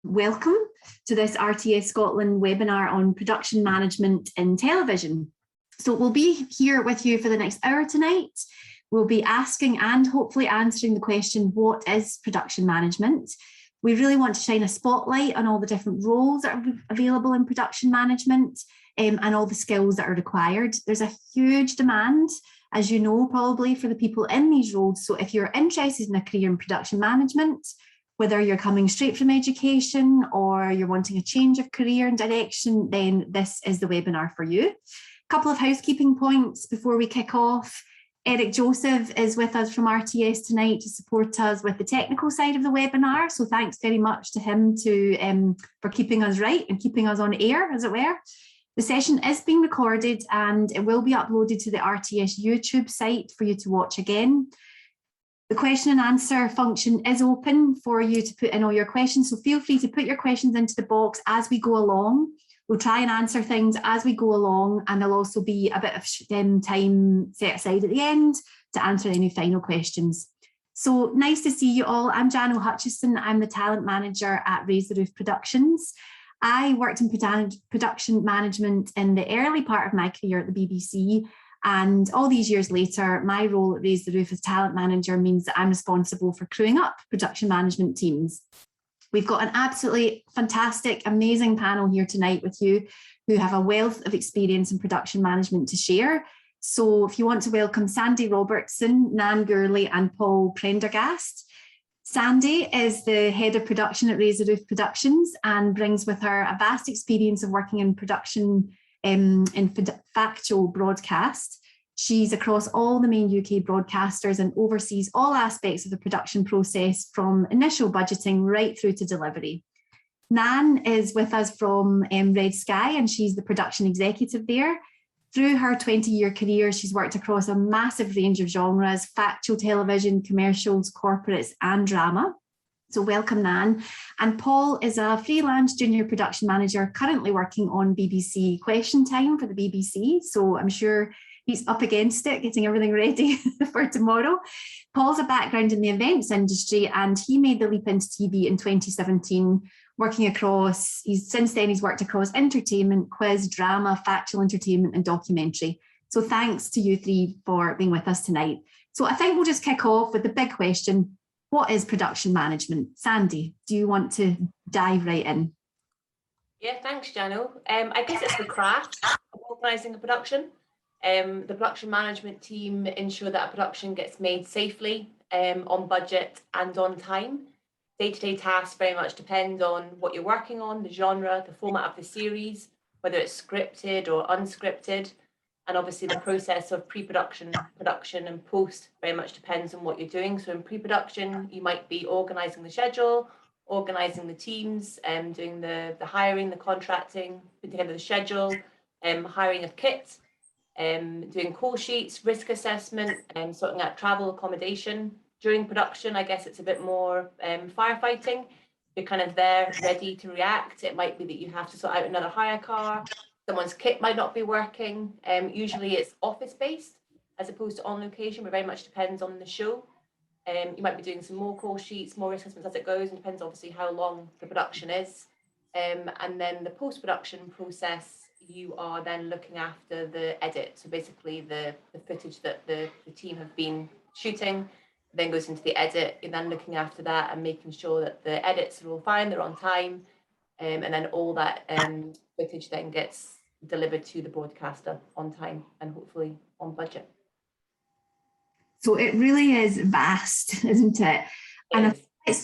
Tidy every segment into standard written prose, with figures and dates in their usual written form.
Welcome to this RTS Scotland webinar on production management in television. So we'll be here with you for the next hour tonight. We'll be asking and hopefully answering the question, what is production management? We really want to shine a spotlight on all the different roles that are available in production management and all the skills that are required. There's a huge demand, as you know, probably for the people in these roles. So if you're interested in a career in production management, whether you're coming straight from education or you're wanting a change of career and direction, then this is the webinar for you. A couple of housekeeping points before we kick off. Eric Joseph is with us from RTS tonight to support us with the technical side of the webinar. So thanks very much to him for keeping us right and keeping us on air, as it were. The session is being recorded and it will be uploaded to the RTS YouTube site for you to watch again. The question and answer function is open for you to put in all your questions, so feel free to put your questions into the box as we go along. We'll try and answer things as we go along, and there'll also be a bit of time set aside at the end to answer any final questions. So nice to see you all. I'm Jano Hutchison. I'm the talent manager at Raise the Roof Productions. I worked in production management in the early part of my career at the BBC. And all these years later, my role at Raise the Roof as talent manager means that I'm responsible for crewing up production management teams. We've got an absolutely fantastic, amazing panel here tonight with you who have a wealth of experience in production management to share. So if you want to welcome Sandy Robertson, Nan Gourley and Paul Prendergast. Sandy is the head of production at Raise the Roof Productions and brings with her a vast experience of working in production in factual broadcast. She's across all the main UK broadcasters and oversees all aspects of the production process from initial budgeting right through to delivery. Nan is with us from Red Sky and she's the production executive there. Through her 20-year career, she's worked across a massive range of genres, factual television, commercials, corporates and drama. So welcome, Nan. And Paul is a freelance junior production manager currently working on BBC Question Time for the BBC. So I'm sure he's up against it, getting everything ready for tomorrow. Paul's a background in the events industry and he made the leap into TV in 2017, working across, since then he's worked across entertainment, quiz, drama, factual entertainment and documentary. So thanks to you three for being with us tonight. So I think we'll just kick off with the big question. What is production management? Sandy, do you want to dive right in? Yeah, thanks, Jano. I guess it's the craft of organising a production. The production management team ensure that a production gets made safely, on budget and on time. Day-to-day tasks very much depend on what you're working on, the genre, the format of the series, whether it's scripted or unscripted. And obviously the process of pre-production, production and post very much depends on what you're doing. So in pre-production, you might be organising the schedule, organising the teams, doing the hiring, the contracting, putting together the schedule, hiring of kit, doing call sheets, risk assessment, sorting out travel, accommodation. During production, I guess it's a bit more firefighting. You're kind of there ready to react. It might be that you have to sort out another hire car. Someone's kit might not be working. Usually it's office-based as opposed to on location, but very much depends on the show. You might be doing some more call sheets, more risk assessments as it goes, and depends obviously how long the production is. And then the post-production process, you are then looking after the edit. So basically the footage that the team have been shooting then goes into the edit. You're then looking after that and making sure that the edits are all fine, they're on time. And then all that footage then gets delivered to the broadcaster on time and hopefully on budget. So it really is vast, isn't it? And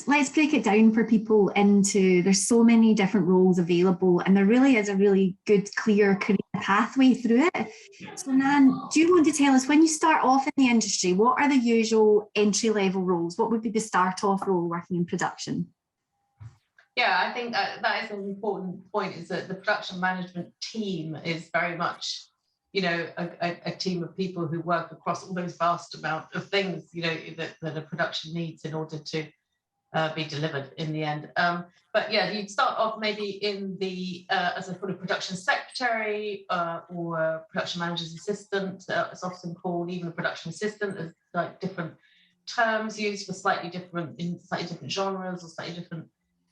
let's break it down for people into, there's so many different roles available and there really is a really good, clear career pathway through it. So Nan, do you want to tell us, when you start off in the industry, what are the usual entry-level roles? What would be the start-off role working in production? Yeah, I think that is an important point, is that the production management team is very much, you know, a team of people who work across all those vast amount of things, you know, that a production needs in order to be delivered in the end. But yeah, you'd start off maybe in the as a sort of production secretary or production manager's assistant. It's often called even a production assistant. There's like different terms used for slightly different genres or slightly different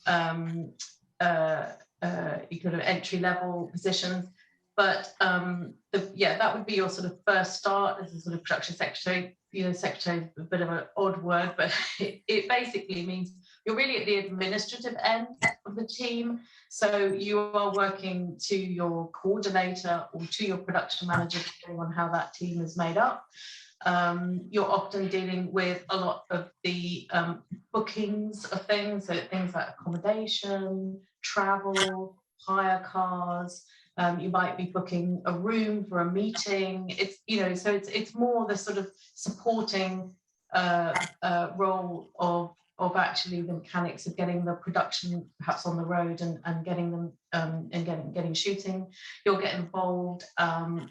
kind of entry-level positions. But that would be your sort of first start as a sort of production secretary. Secretary is a bit of an odd word, but it basically means you're really at the administrative end of the team. So you are working to your coordinator or to your production manager, depending on how that team is made up. You're often dealing with a lot of the bookings of things, so things like accommodation, travel, hire cars. You might be booking a room for a meeting. So it's more the sort of supporting role of actually the mechanics of getting the production perhaps on the road and getting them and getting shooting. You'll get involved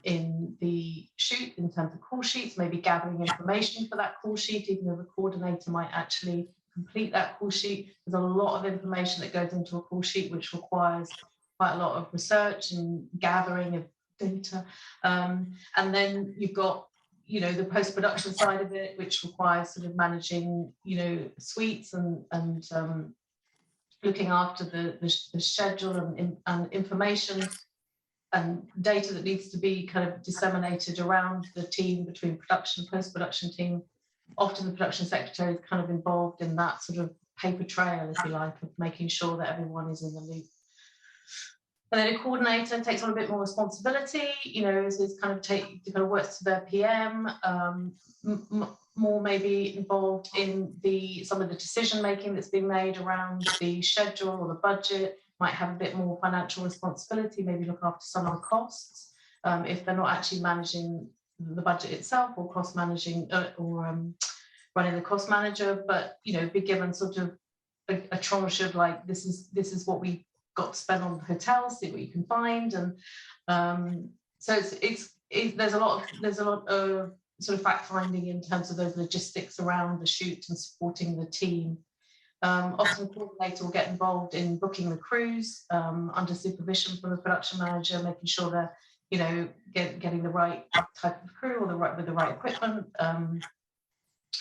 in the shoot in terms of call sheets, maybe gathering information for that call sheet, even though the coordinator might actually complete that call sheet. There's a lot of information that goes into a call sheet, which requires quite a lot of research and gathering of data. And then you've got the post-production side of it, which requires sort of managing, suites and looking after the schedule and information and data that needs to be kind of disseminated around the team between production, post-production team. Often the production secretary is kind of involved in that sort of paper trail, if you like, of making sure that everyone is in the loop. And then a coordinator takes on a bit more responsibility, is kind of works to their PM, more maybe involved in some of the decision making that's being made around the schedule or the budget, might have a bit more financial responsibility, maybe look after some of the costs if they're not actually managing the budget itself or cost managing or running the cost manager, but be given sort of a tranche of like, this is what we got to spend on hotels, see what you can find, and so there's a lot of sort of fact finding in terms of those logistics around the shoot and supporting the team. Often the coordinator will get involved in booking the crews under supervision from the production manager, making sure they're getting the right type of crew or with the right equipment,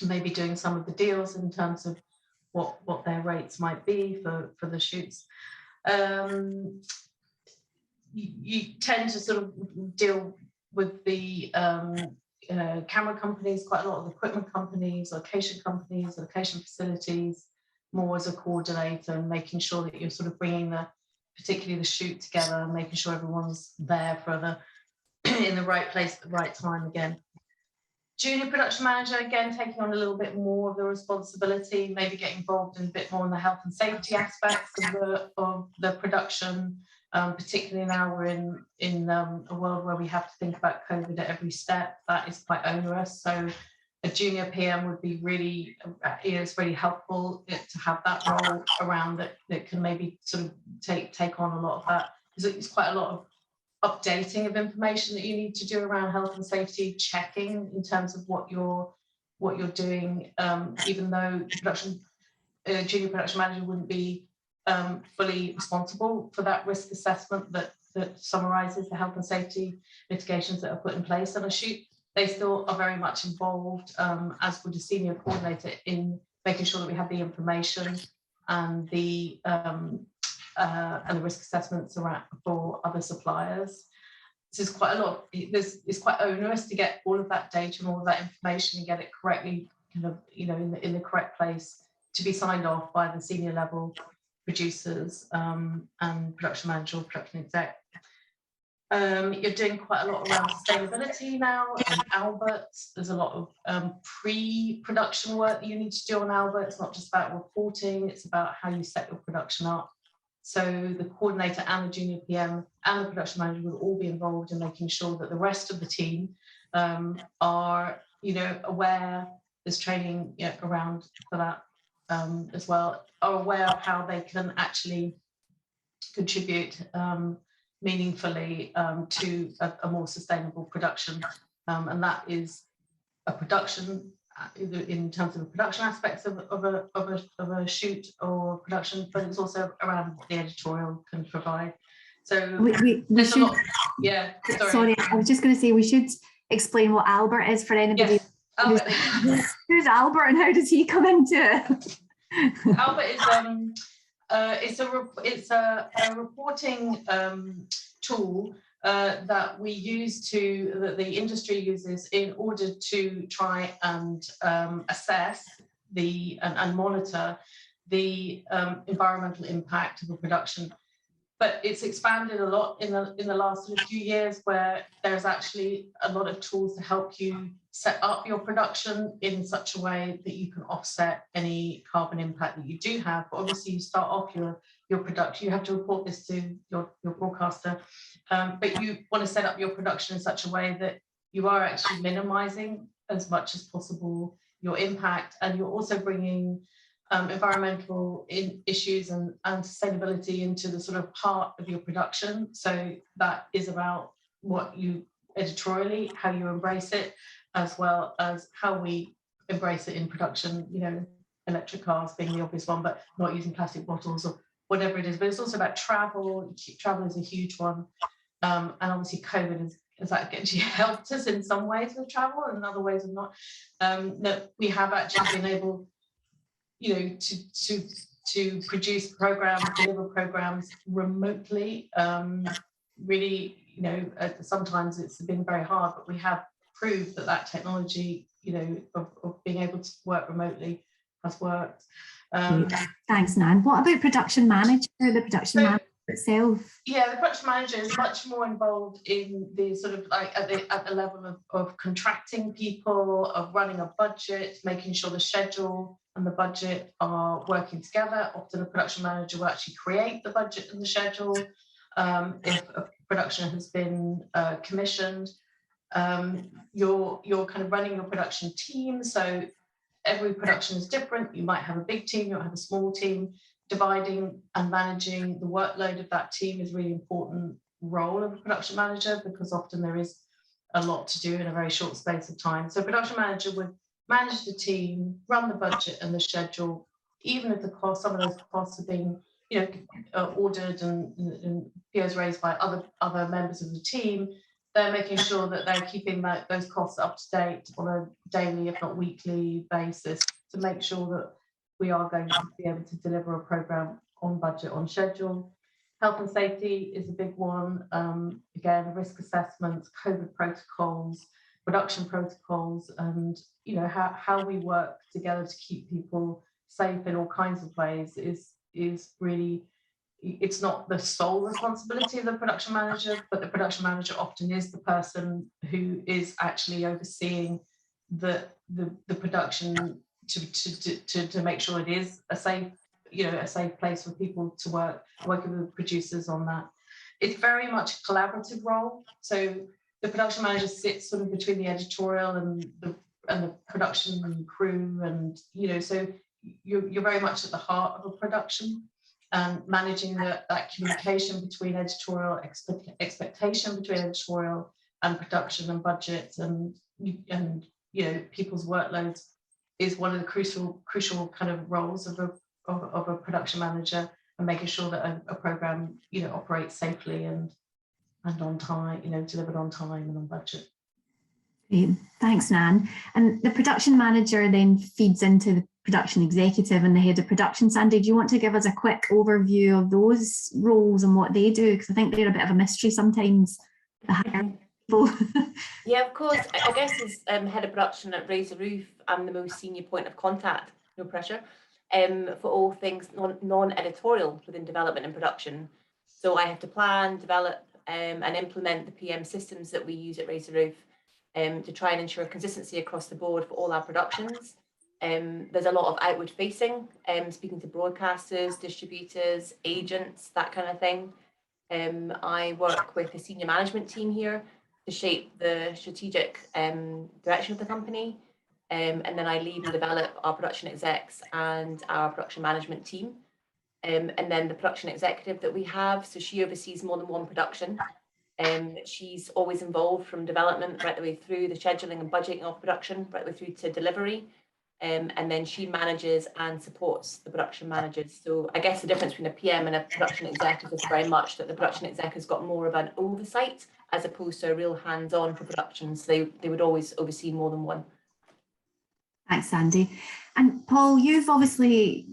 maybe doing some of the deals in terms of what their rates might be for the shoots. You tend to sort of deal with the camera companies, quite a lot of equipment companies, location facilities, more as a coordinator and making sure that you're sort of bringing particularly the shoot together, making sure everyone's there for in the right place at the right time again. Junior production manager, again, taking on a little bit more of the responsibility, maybe getting involved in a bit more in the health and safety aspects of the production, particularly now we're in a world where we have to think about COVID at every step. That is quite onerous. So a junior PM would be really, it's really helpful to have that role around that can maybe sort of take on a lot of that, because it's quite a lot of updating of information that you need to do around health and safety, checking in terms of what you're doing, even though junior production manager wouldn't be fully responsible for that risk assessment that summarizes the health and safety mitigations that are put in place on a shoot. They still are very much involved, as would a senior coordinator, in making sure that we have the information and the risk assessments around for other suppliers. This is quite a lot. It's quite onerous to get all of that data and all of that information and get it correctly, kind of, in the correct place to be signed off by the senior level producers and production manager or production exec. You're doing quite a lot around sustainability now. Albert, there's a lot of pre-production work that you need to do on Albert. It's not just about reporting, it's about how you set your production up. So the coordinator and the junior PM and the production manager will all be involved in making sure that the rest of the team are, aware. There's training around for that as well, are aware of how they can actually contribute meaningfully to a more sustainable production, and that is a production in terms of the production aspects of a shoot or production, but it's also around what the editorial can provide. So we should, yeah. Sorry, I was just going to say we should explain what Albert is for anybody. Yes, Albert. Who's Albert and how does he come into it? Albert is it's a reporting tool that we use that the industry uses in order to try and assess and monitor the environmental impact of a production. But it's expanded a lot in the last sort of few years, where there's actually a lot of tools to help you set up your production in such a way that you can offset any carbon impact that you do have. But obviously, you start off your production, you have to report this to your broadcaster, but you want to set up your production in such a way that you are actually minimizing as much as possible your impact, and you're also bringing environmental issues and sustainability into the sort of heart of your production. So that is about what you editorially, how you embrace it, as well as how we embrace it in production, you know, electric cars being the obvious one, but not using plastic bottles or whatever it is. But it's also about travel. Travel is a huge one. And obviously COVID has actually helped us in some ways with travel, and in other ways have not. That we have actually been able, you know, to produce programs, deliver programs remotely. Really, you know, sometimes it's been very hard, but we have proved that technology, you know, of being able to work remotely has worked. Thanks, Nan. What about production manager, the production manager itself? Yeah, the production manager is much more involved in the sort of like at the level of contracting people, of running a budget, making sure the schedule and the budget are working together. Often a production manager will actually create the budget and the schedule. If a production has been commissioned, you're kind of running your production team. So every production is different. You might have a big team, you might have a small team. Dividing and managing the workload of that team is a really important role of a production manager, because often there is a lot to do in a very short space of time. So a production manager would manage the team, run the budget and the schedule, even if some of those costs are being, you know, ordered and POs raised by other members of the team. They're making sure that they're keeping those costs up to date on a daily, if not weekly basis, to make sure that we are going to be able to deliver a program on budget, on schedule. Health and safety is a big one. Again, risk assessments, COVID protocols, production protocols, and you know how we work together to keep people safe in all kinds of ways is really, it's not the sole responsibility of the production manager, but the production manager often is the person who is actually overseeing the production to make sure it is a safe place for people to work, working with producers on that. It's very much a collaborative role. So the production manager sits sort of between the editorial and the production and crew, and you know, so you're very much at the heart of a production, and managing that communication between editorial, expectation between editorial and production and budget, and you know, people's workloads is one of the crucial kind of roles of a production manager, and making sure that a program, you know, operates safely and on time, you know, delivered on time and on budget. Great. Thanks, Nan. And the production manager then feeds into the production executive and the head of production. Sandy, do you want to give us a quick overview of those roles and what they do? Because I think they're a bit of a mystery sometimes. Yeah, of course. I guess as head of production at Raise the Roof, I'm the most senior point of contact, no pressure, for all things non-editorial within development and production. So I have to plan, develop and implement the PM systems that we use at Raise the Roof to try and ensure consistency across the board for all our productions. There's a lot of outward facing, speaking to broadcasters, distributors, agents, that kind of thing. I work with the senior management team here to shape the strategic direction of the company. And then I lead and develop our production execs and our production management team. And then the production executive that we have, so she oversees more than one production. She's always involved from development right the way through the scheduling and budgeting of production, right the way through to delivery. And then she manages and supports the production managers. So I guess the difference between a PM and a production executive is very much that the production exec has got more of an oversight as opposed to a real hands-on for production. So they would always oversee more than one. Thanks, Sandy. And Paul, you've obviously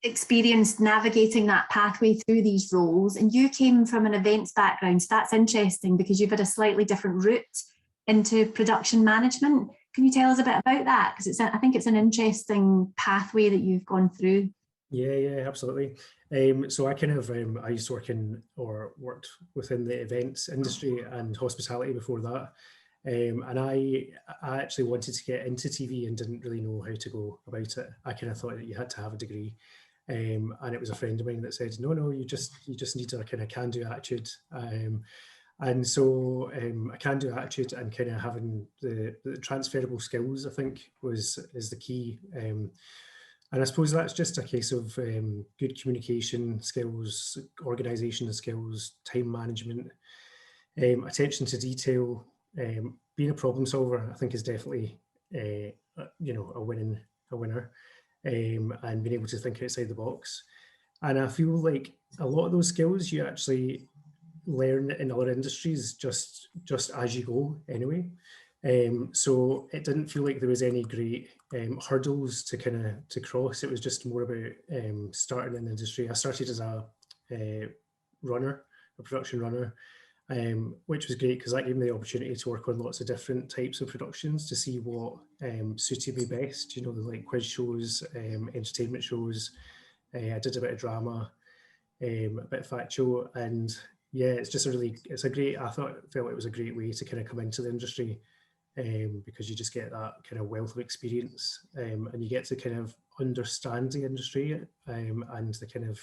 experienced navigating that pathway through these roles, and you came from an events background, so that's interesting because you've had a slightly different route into production management. Can you tell us a bit about that? Because I think it's an interesting pathway that you've gone through. Yeah, absolutely. So I I used to worked within the events industry and hospitality before that. And I actually wanted to get into TV and didn't really know how to go about it. I kind of thought that you had to have a degree. And it was a friend of mine that said, no, you just need a kind of can-do attitude. And so a can-do attitude and kind of having the transferable skills, I think, is the key. And I suppose that's just a case of good communication skills, organisation skills, time management, attention to detail, being a problem solver. I think is definitely a winner, and being able to think outside the box. And I feel like a lot of those skills you actually learn in other industries just as you go anyway. So it didn't feel like there was any great hurdles to cross. It was just more about starting in the industry. I started as a production runner, which was great because that gave me the opportunity to work on lots of different types of productions to see what suited me best. You know, like quiz shows, entertainment shows. I did a bit of drama, a bit of factual, and yeah, I felt it was a great way to kind of come into the industry. Because you just get that kind of wealth of experience, and you get to kind of understand the industry and the kind of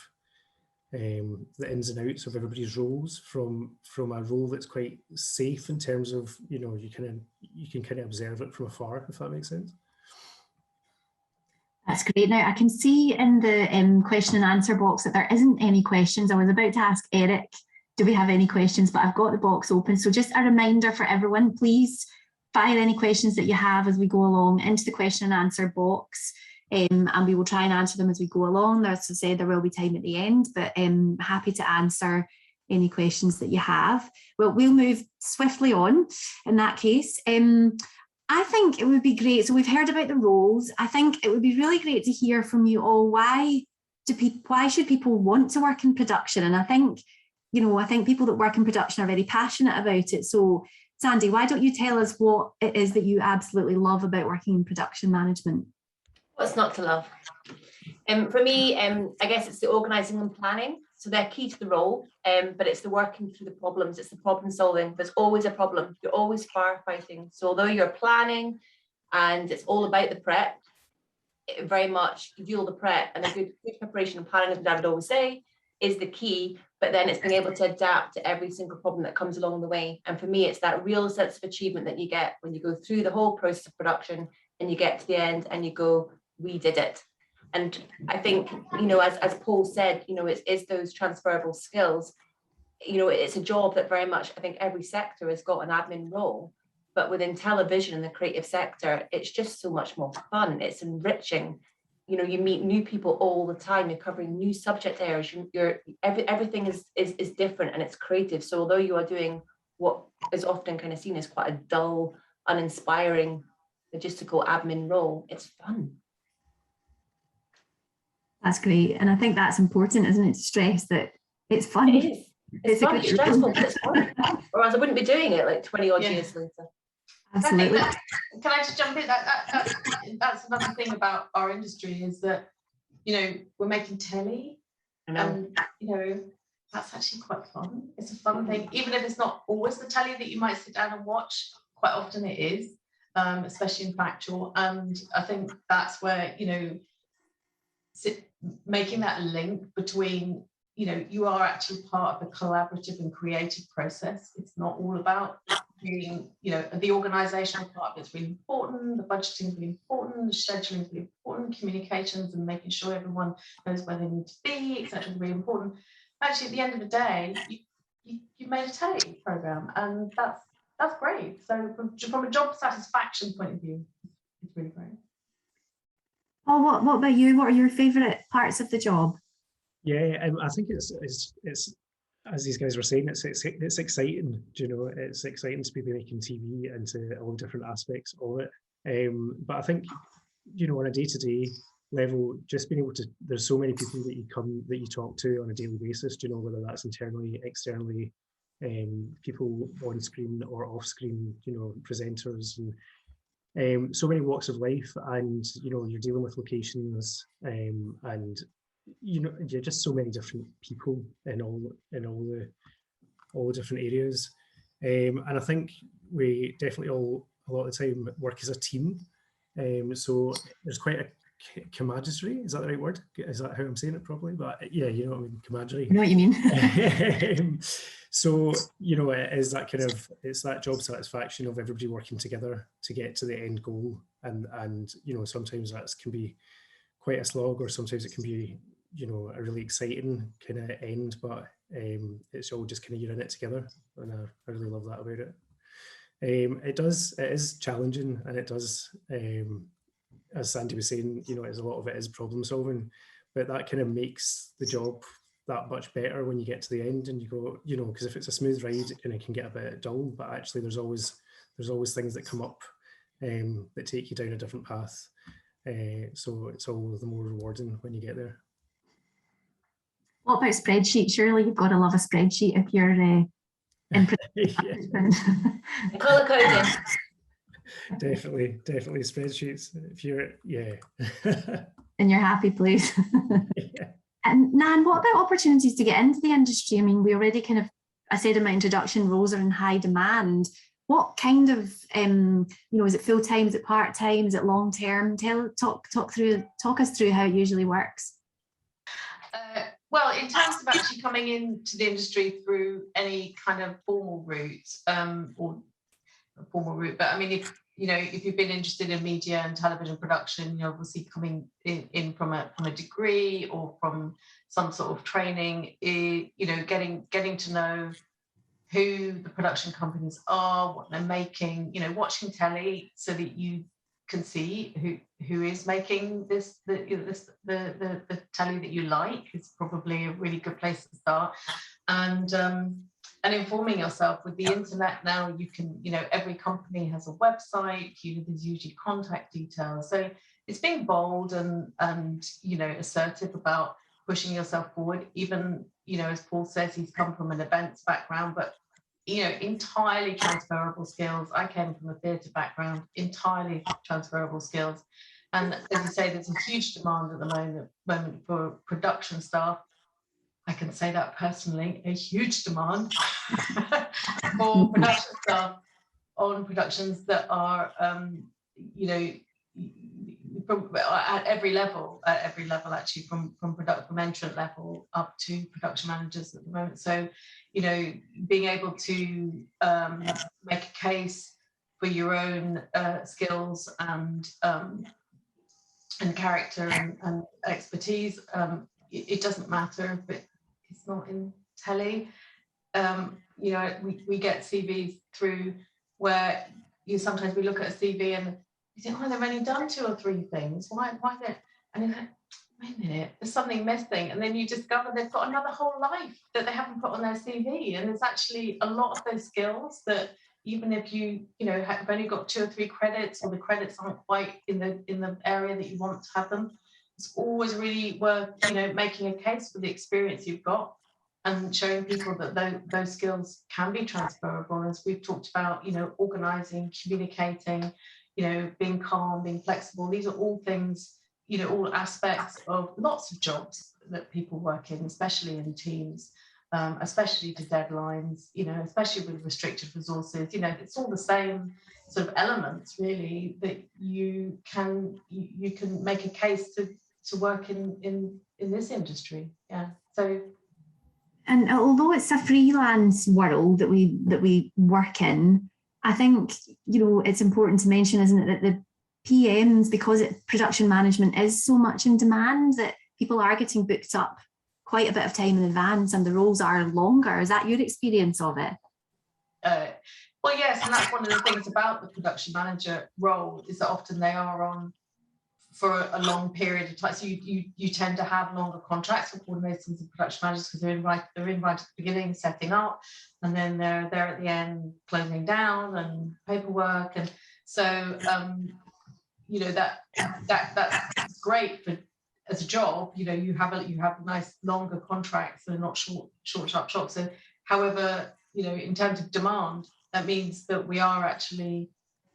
the ins and outs of everybody's roles from a role that's quite safe in terms of, you know, you can kind of observe it from afar, if that makes sense. That's great. Now I can see in the question and answer box that there isn't any questions. I was about to ask Eric, do we have any questions? But I've got the box open. So just a reminder for everyone, please fire any questions that you have as we go along into the question and answer box, and we will try and answer them as we go along. As I said, there will be time at the end, but happy to answer any questions that you have. Well, we'll move swiftly on in that case. I think it would be great. So we've heard about the roles. I think it would be really great to hear from you all. Why should people want to work in production? And I think people that work in production are very passionate about it. So Sandy, why don't you tell us what it is that you absolutely love about working in production management? What's not to love? For me, I guess it's the organising and planning. So they're key to the role, but it's the working through the problems. It's the problem solving. There's always a problem. You're always firefighting. So although you're planning and it's all about the prep, it very much you do all the prep, and a good preparation and planning, as Dad would always say, is the key. But then it's being able to adapt to every single problem that comes along the way. And for me, it's that real sense of achievement that you get when you go through the whole process of production and you get to the end and you go, we did it. And I think, as Paul said, it's those transferable skills. It's a job that very much, I think every sector has got an admin role, but within television and the creative sector, it's just so much more fun. It's enriching. You meet new people all the time. You're covering new subject areas. Everything is different and it's creative. So although you are doing what is often kind of seen as quite a dull, uninspiring, logistical admin role, it's fun. That's great. And I think that's important, isn't it? To stress that it's fun. It is. It's fun. It's stressful, but it's fun. Or else I wouldn't be doing it like 20 odd years later. Absolutely. Can I just jump in? That's another thing about our industry is that, we're making telly, and that's actually quite fun. It's a fun thing, even if it's not always the telly that you might sit down and watch. Quite often it is, especially in factual. And I think that's where making that link between you are actually part of the collaborative and creative process. It's not all about being, the organizational part of it's really important, the budgeting is really important, the scheduling is really important, communications and making sure everyone knows where they need to be, etc. is really important. Actually, at the end of the day, you made a telly program, and that's great. So from a job satisfaction point of view, it's really great. Oh, what about you? What are your favourite parts of the job? Yeah, I think it's as these guys were saying, it's exciting. It's exciting to be making TV and to all different aspects of it. But I think on a day-to-day, level, just being able to, there's so many people that you talk to on a daily basis, you know, whether that's internally, externally, people on screen or off screen, you know, presenters, and so many walks of life, and you know, you're dealing with locations, and you know, you're just so many different people in all the different areas, and I think we definitely all a lot of the time work as a team, so there's quite a camaraderie, is that the right word? Is that how I'm saying it properly? But yeah, you know what I mean, camaraderie. I know what you mean. So, you know, it's that job satisfaction of everybody working together to get to the end goal. And you know, sometimes that can be quite a slog, or sometimes it can be, you know, a really exciting kind of end, but it's all just kind of, you're in it together. And I really love that about it. It is challenging, and it does, as Sandy was saying, you know, a lot of it is problem solving, but that kind of makes the job that much better when you get to the end and you go, you know, because if it's a smooth ride, it kind of can get a bit dull, but actually there's always things that come up that take you down a different path. So it's all the more rewarding when you get there. What about spreadsheets? Surely you've got to love a spreadsheet if you're in Colour coding. Definitely spreadsheets. If you're, yeah. in your happy place. Yeah. And Nan, what about opportunities to get into the industry? I mean, we already I said in my introduction, roles are in high demand. What kind of, you know, is it full time? Is it part time? Is it long term? Talk us through how it usually works. Well, in terms of actually coming into the industry through any kind of formal route, but I mean, if you've been interested in media and television production, you're obviously coming in from a degree or from some sort of training, you know, getting to know who the production companies are, what they're making, you know, watching telly so that you can see who is making the telly that you like is probably a really good place to start. And informing yourself with the internet now, you can, you know, every company has a website, there's usually contact details. So it's being bold and you know, assertive about pushing yourself forward. Even, you know, as Paul says, he's come from an events background, but, you know, entirely transferable skills. I came from a theatre background, entirely transferable skills. And as you say, there's a huge demand at the moment for production staff. I can say that personally, a huge demand for production staff on productions that are, you know, at every level actually, from entrant level up to production managers at the moment. So, you know, being able to make a case for your own skills and character and expertise, it doesn't matter if it's not in telly. You know, we get CVs through where sometimes we look at a CV and you think, oh, they've only done 2 or 3 things. Why they? And you're like, wait a minute, there's something missing. And then you discover they've got another whole life that they haven't put on their CV. And there's actually a lot of those skills that even if you know, have only got 2 or 3 credits, or the credits aren't quite in the area that you want to have them, it's always really worth, you know, making a case for the experience you've got and showing people that those skills can be transferable. As we've talked about, you know, organising, communicating, you know, being calm, being flexible. These are all things, you know, all aspects of lots of jobs that people work in, especially in teams, especially to deadlines, you know, especially with restricted resources. You know, it's all the same sort of elements really that you can make a case to work in this industry. Yeah. So. And although it's a freelance world that we work in, I think, you know, it's important to mention, isn't it, that the PMs, because production management is so much in demand, that people are getting booked up quite a bit of time in advance and the roles are longer. Is that your experience of it? Well, yes, and that's one of the things about the production manager role, is that often they are on for a long period of time. So you tend to have longer contracts with coordinators and production managers because they're in right at the beginning, setting up, and then they're there at the end, closing down and paperwork. And so you know, that's great for as a job. You know, you have nice longer contracts and not short sharp shocks. So, however, you know, in terms of demand, that means that we are actually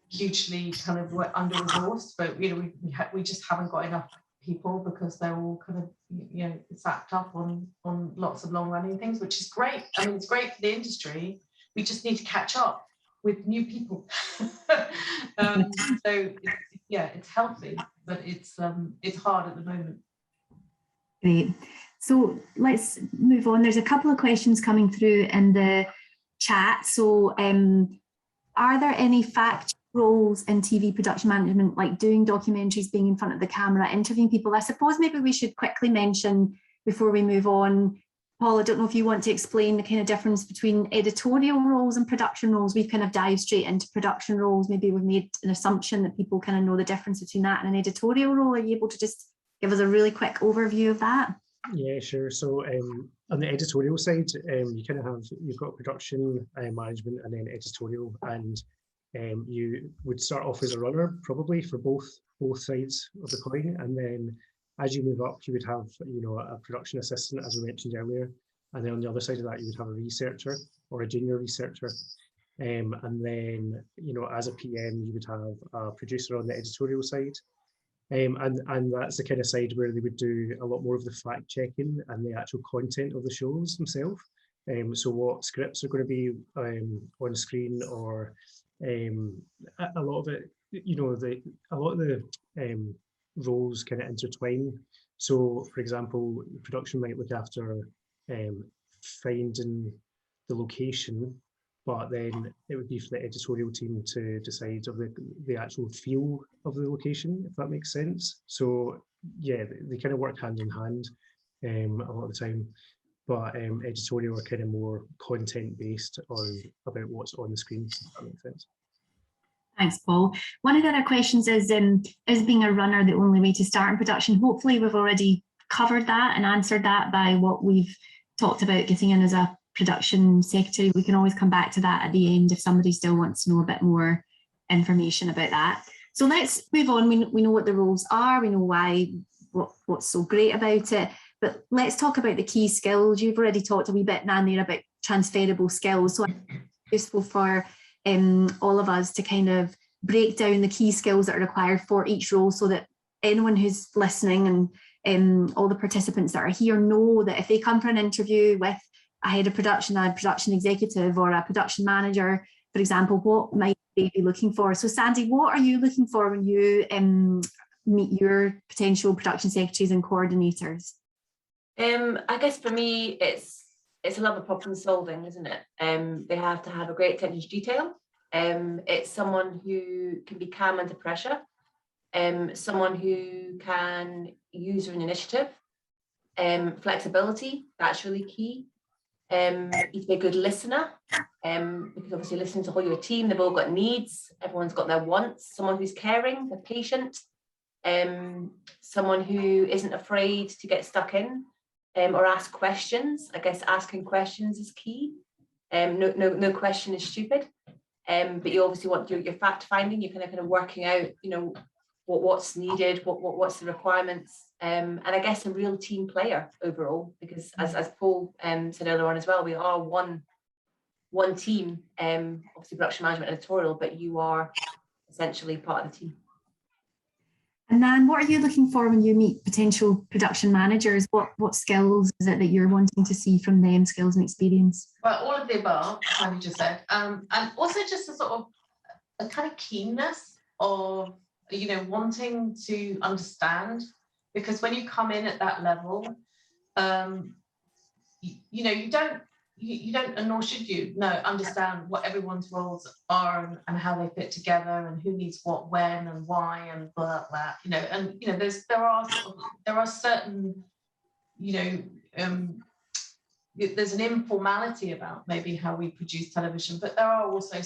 hugely kind of under-resourced, but you know, we just haven't got enough people because they're all kind of, you know, sacked up on lots of long-running things, which is great. I mean, it's great for the industry. We just need to catch up with new people. So it's healthy, but it's hard at the moment. Great. So let's move on. There's a couple of questions coming through in the chat. So are there any fact roles in TV production management, like doing documentaries, being in front of the camera, interviewing people? I suppose maybe we should quickly mention before we move on, Paul, I don't know if you want to explain the kind of difference between editorial roles and production roles. We've kind of dived straight into production roles. Maybe we've made an assumption that people kind of know the difference between that and an editorial role. Are you able to just give us a really quick overview of that? Yeah, sure. So on the editorial side, you kind of you've got production management and then editorial, and you would start off as a runner probably for both sides of the coin, and then as you move up, you would have, you know, a production assistant, as we mentioned earlier, and then on the other side of that, you would have a researcher or a junior researcher, and then, you know, as a PM, you would have a producer on the editorial side. And that's the kind of side where they would do a lot more of the fact checking and the actual content of the shows themselves. So what scripts are going to be on screen, or a lot of it, you know, a lot of the roles kind of intertwine. So, for example, production might look after finding the location, but then it would be for the editorial team to decide of the actual feel of the location, if that makes sense. So yeah, they kind of work hand in hand a lot of the time, but editorial are kind of more content based on about what's on the screen, if that makes sense. Thanks, Paul. One of the other questions is being a runner the only way to start in production? Hopefully we've already covered that and answered that by what we've talked about getting in as a production secretary. We can always come back to that at the end if somebody still wants to know a bit more information about that. So let's move on. We know what the roles are, we know what's so great about it, but let's talk about the key skills. You've already talked a wee bit, Nan, there about transferable skills, so it's useful for all of us to kind of break down the key skills that are required for each role, so that anyone who's listening and all the participants that are here know that if they come for an interview with a head of production, a production executive, or a production manager, for example, what might they be looking for? So Sandy, what are you looking for when you meet your potential production secretaries and coordinators? I guess for me, it's a love of problem solving, isn't it? They have to have a great attention to detail. It's someone who can be calm under pressure, someone who can use their initiative, flexibility, that's really key. You need to be a good listener, because obviously listening to your team, they've all got needs, everyone's got their wants. Someone who's caring, they're patient, someone who isn't afraid to get stuck in or ask questions. I guess asking questions is key. No question is stupid, but you obviously want your fact finding. You're kind of working out, you know, what's needed, what's the requirements, and I guess a real team player overall, because as Paul said earlier on as well, we are one team, obviously production management, editorial, but you are essentially part of the team. And Nan, what are you looking for when you meet potential production managers? What skills is it that you're wanting to see from them, skills and experience? Well, all of the above, like you just said, and also just a sort of a kind of keenness of, you know, wanting to understand, because when you come in at that level, you know, you don't, and nor should you, understand what everyone's roles are and how they fit together and who needs what, when, and why, and blah, blah, you know, and, you know, there are certain, you know, there's an informality about maybe how we produce television, but there are also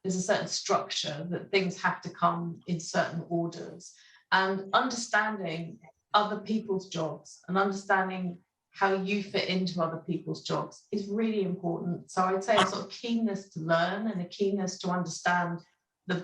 there's a certain structure that things have to come in certain orders, and understanding other people's jobs and understanding how you fit into other people's jobs is really important. So I'd say a sort of keenness to learn and a keenness to understand the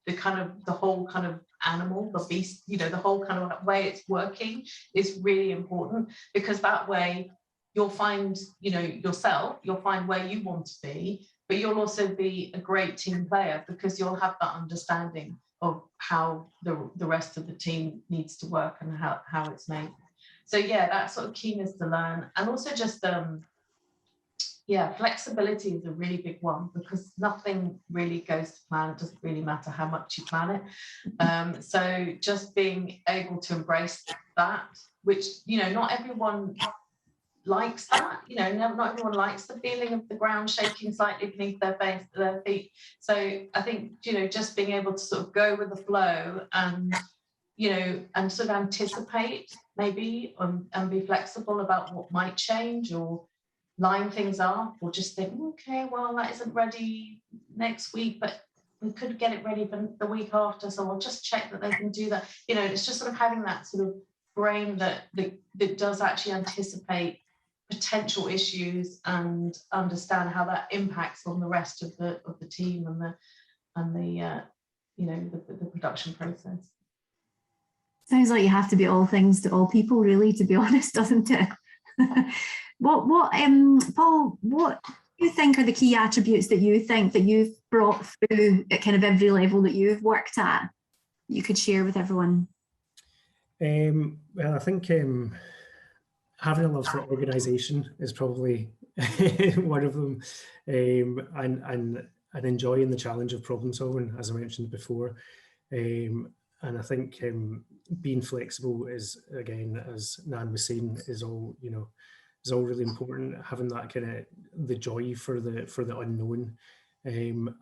the whole kind of animal, the beast, you know, the whole kind of way it's working is really important, because that way you'll find, you know, yourself, you'll find where you want to be, but you'll also be a great team player because you'll have that understanding of how the rest of the team needs to work and how it's made. So yeah, that sort of keenness to learn, and also just flexibility is a really big one, because nothing really goes to plan. It doesn't really matter how much you plan it. So just being able to embrace that, which, you know, not everyone likes that, you know, not everyone likes the feeling of the ground shaking slightly beneath their feet. So I think, you know, just being able to sort of go with the flow and, you know, and sort of anticipate maybe and be flexible about what might change, or line things up, or just think, okay, well, that isn't ready next week, but we could get it ready for the week after, so we'll just check that they can do that. You know, it's just sort of having that sort of brain that does actually anticipate potential issues and understand how that impacts on the rest of the team and the production process. Sounds like you have to be all things to all people, really, to be honest, doesn't it? Paul, what do you think are the key attributes that you think that you've brought through at kind of every level that you've worked at, you could share with everyone? Well, I think having a love for organisation is probably one of them, and enjoying the challenge of problem solving, as I mentioned before. And I think being flexible is, again, as Nan was saying, is all really important. Having that kind of the joy for the unknown, and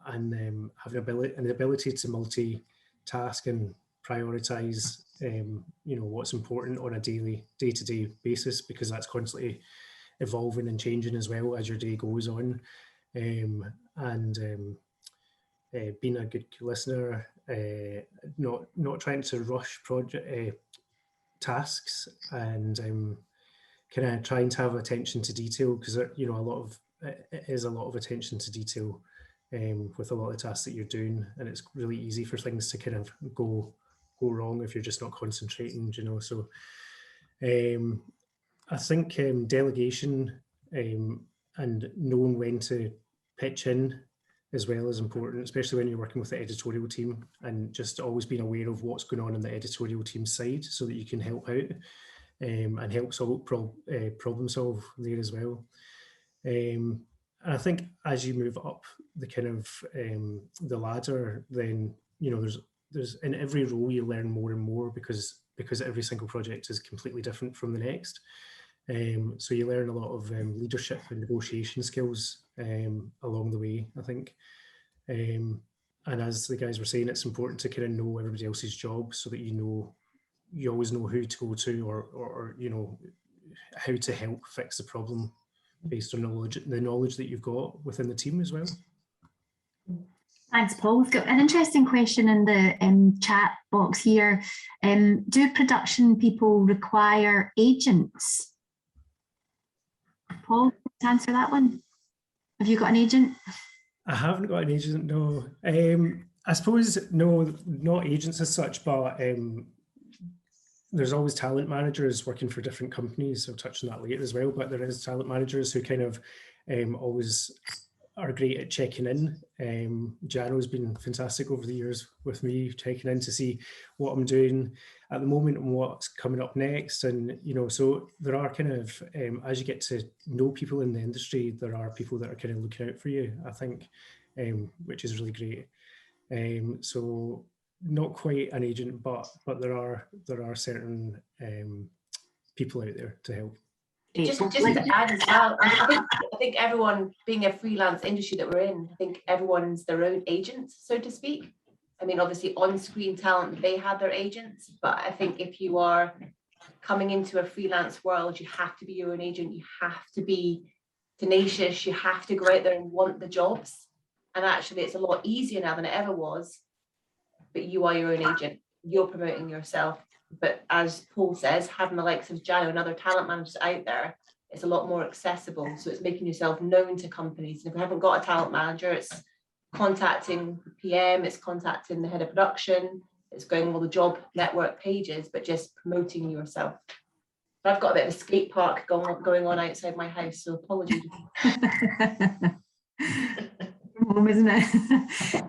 having the ability to multitask and prioritize, what's important on a day-to-day basis, because that's constantly evolving and changing as well as your day goes on. Being a good listener, not trying to rush project tasks, and kind of trying to have attention to detail, because it is a lot of attention to detail with a lot of tasks that you're doing, and it's really easy for things to kind of go wrong if you're just not concentrating, So I think delegation and knowing when to pitch in as well is important, especially when you're working with the editorial team, and just always being aware of what's going on the editorial team side so that you can help out and help solve problem solve there as well. And I think as you move up the kind of the ladder, then there's in every role you learn more and more, because every single project is completely different from the next. So you learn a lot of leadership and negotiation skills along the way, I think. And as the guys were saying, it's important to kind of know everybody else's job, so that you always know who to go to, or how to help fix the problem based on the knowledge that you've got within the team as well. Thanks, Paul. We've got an interesting question in the chat box here. Do production people require agents? Paul, to answer that one. Have you got an agent? I haven't got an agent, no. I suppose, no, not agents as such, but there's always talent managers working for different companies. I'll touch on that later as well, but there is talent managers who kind of always are great at checking in. Jano's been fantastic over the years with me, checking in to see what I'm doing at the moment and what's coming up next. And, so there are kind of, as you get to know people in the industry, there are people that are kind of looking out for you, I think, which is really great. So not quite an agent, but there are certain people out there to help. Just to add as well, I think everyone, being a freelance industry that we're in, I think everyone's their own agent, so to speak. I mean, obviously on-screen talent, they have their agents, but I think if you are coming into a freelance world, you have to be your own agent. You have to be tenacious. You have to go out there and want the jobs. And actually, it's a lot easier now than it ever was. But you are your own agent. You're promoting yourself. But as Paul says, having the likes of Jano and other talent managers out there, it's a lot more accessible. So it's making yourself known to companies. And if we haven't got a talent manager, it's contacting the PM, it's contacting the head of production, it's going on all the job network pages, but just promoting yourself. I've got a bit of a skate park going on outside my house, so apologies. Home, isn't it?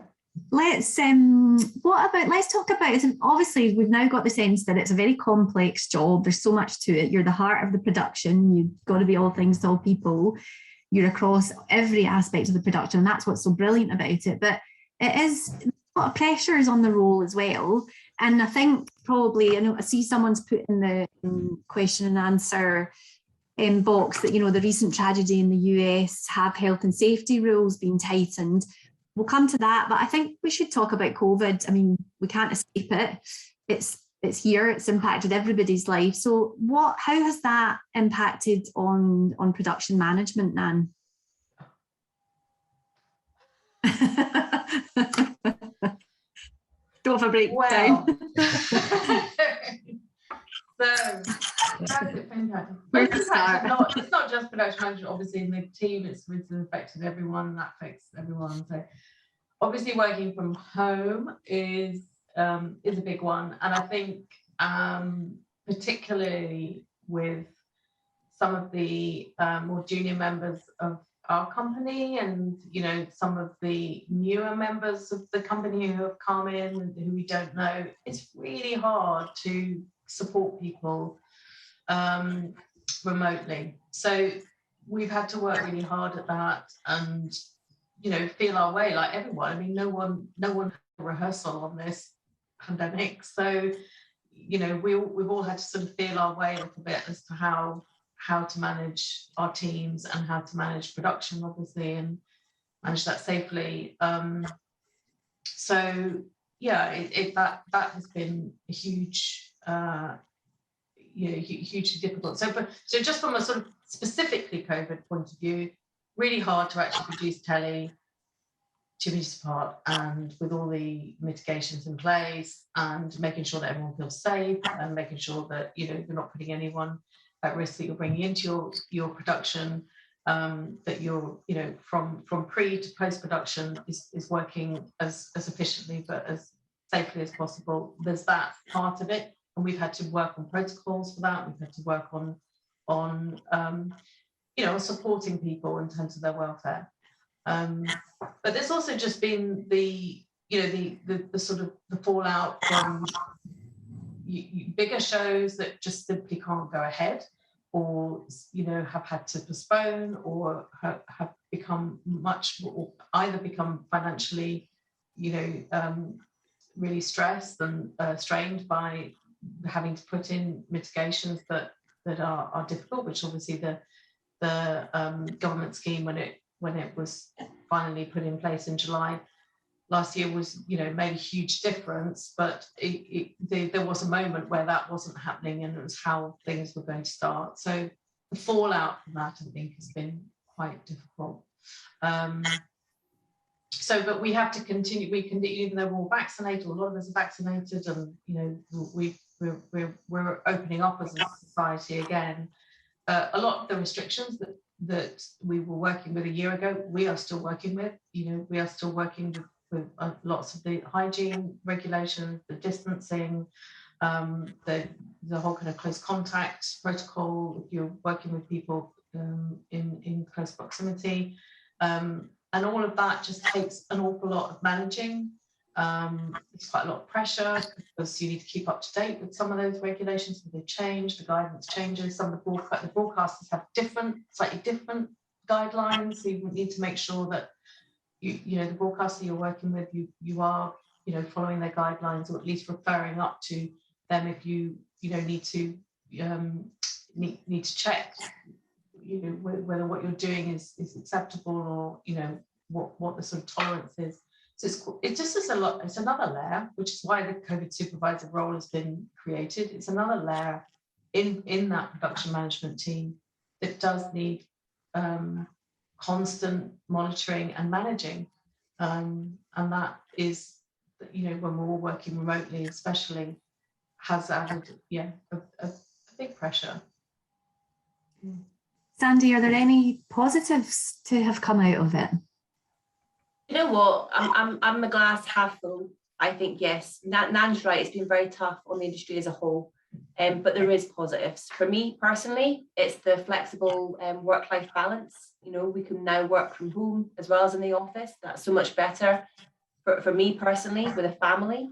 Let's talk about it. Obviously, we've now got the sense that it's a very complex job. There's so much to it. You're the heart of the production. You've got to be all things to all people. You're across every aspect of the production, and that's what's so brilliant about it. But it is a lot of pressures on the role as well. And I think probably, I see someone's put in the question and answer box that, the recent tragedy in the US have health and safety rules being tightened. We'll come to that, but I think we should talk about COVID. I mean, we can't escape it. It's here. It's impacted everybody's life. So how has that impacted on production management, Nan? Go for a breakdown. So, how does it impact? It's not just production management, obviously, in the team, it's affected everyone, and that affects everyone. So, obviously, working from home is a big one. And I think, particularly with some of the more junior members of our company and, some of the newer members of the company who have come in and who we don't know, it's really hard to support people remotely. So we've had to work really hard at that and, feel our way like everyone. I mean, no one had a rehearsal on this pandemic. So, we've all had to sort of feel our way a little bit as to how to manage our teams and how to manage production, obviously, and manage that safely. So yeah, that has been a huge, hugely difficult. So just from a sort of specifically COVID point of view, really hard to actually produce telly 2 meters apart and with all the mitigations in place and making sure that everyone feels safe and making sure that, you're not putting anyone at risk that you're bringing into your production, that you're, from pre to post-production is working as efficiently but as safely as possible. There's that part of it, and we've had to work on protocols for that. We've had to work on supporting people in terms of their welfare. But there's also just been the sort of the fallout from bigger shows that just simply can't go ahead, or have had to postpone, or have become either become financially really stressed and strained by having to put in mitigations that are difficult, which obviously the government scheme when it was finally put in place in July last year was, made a huge difference, but there was a moment where that wasn't happening, and it was how things were going to start. So the fallout from that, I think, has been quite difficult. But we have to continue. We can, even though we're all vaccinated, a lot of us are vaccinated, and we're opening up as a society again. A lot of the restrictions that we were working with a year ago, we are still working with. We are still working with lots of the hygiene regulations, the distancing, the whole kind of close contact protocol if you're working with people in close proximity. And all of that just takes an awful lot of managing. It's quite a lot of pressure because you need to keep up to date with some of those regulations. They change, the guidance changes. Some of the broadcasters have slightly different guidelines. So you need to make sure that the broadcaster you're working with, you are following their guidelines, or at least referring up to them if you need to check whether what you're doing is acceptable, or what the sort of tolerance is. So it just is a lot. It's another layer, which is why the COVID supervisor role has been created. It's another layer in that production management team that does need constant monitoring and managing, and that is, when we're all working remotely, especially, has added a big pressure. Sandy, are there any positives to have come out of it? You know what? I'm the glass half full. I think yes, Nan's right. It's been very tough on the industry as a whole, but there is positives. For me personally, it's the flexible work-life balance. You know, we can now work from home as well as in the office. That's so much better for me personally with a family.